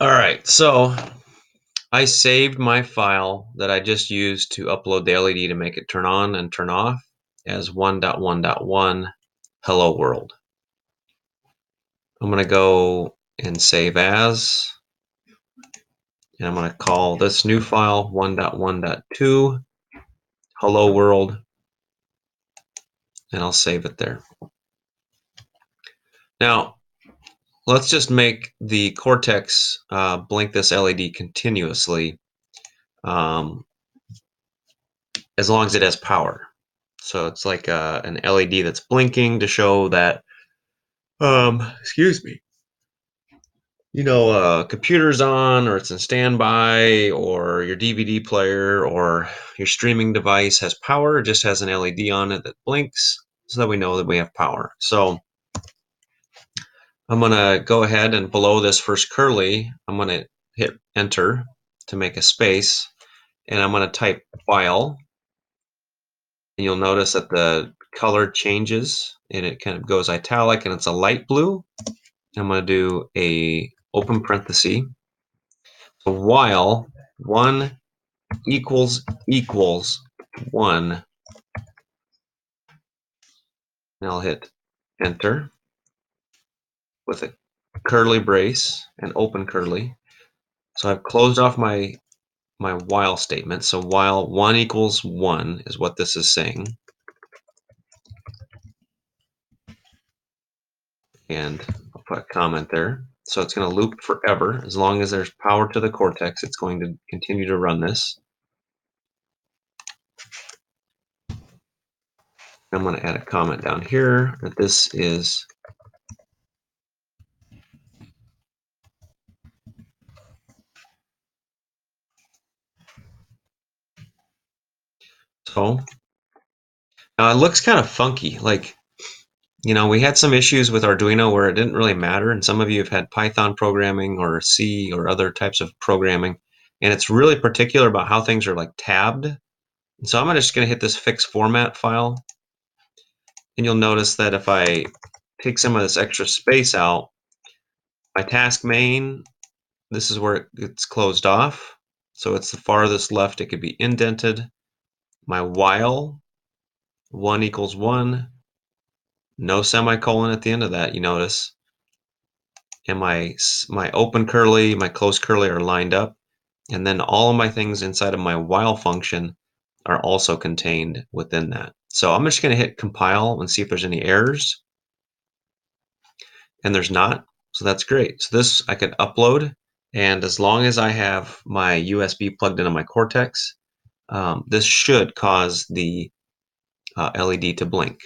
All right, so I saved my file that I just used to upload the LED to make it turn on and turn off as 1.1.1 hello world. I'm going to go and save as, and I'm going to call this new file 1.1.2 hello world, and I'll save it there. Now, let's just make the Cortex blink this LED continuously as long as it has power. So it's like an LED that's blinking to show that, excuse me, computer's on, or it's in standby, or your DVD player or your streaming device has power. It just has an LED on it that blinks so that we know that we have power. So I'm going to go ahead and below this first curly, I'm going to hit enter to make a space, and I'm going to type while, and you'll notice that the color changes and it kind of goes italic and it's a light blue. I'm going to do a open parenthesis. So while 1 equals 1, and I'll hit enter with a curly brace and open curly. So I've closed off my while statement. So while 1 equals 1 is what this is saying. And I'll put a comment there. So it's going to loop forever. As long as there's power to the Cortex, it's going to continue to run this. I'm going to add a comment down here that this is so. Now it looks kind of funky. Like, we had some issues with Arduino where it didn't really matter. And some of you have had Python programming or C or other types of programming. And it's really particular about how things are like tabbed. And so I'm just going to hit this fix format file. And you'll notice that if I take some of this extra space out, my task main, this is where it's closed off. So it's the farthest left it could be indented. My while, 1 equals 1, no semicolon at the end of that, you notice. And my open curly, my close curly are lined up. And then all of my things inside of my while function are also contained within that. So I'm just going to hit compile and see if there's any errors. And there's not, so that's great. So this I could upload, and as long as I have my USB plugged into my Cortex, this should cause the LED to blink.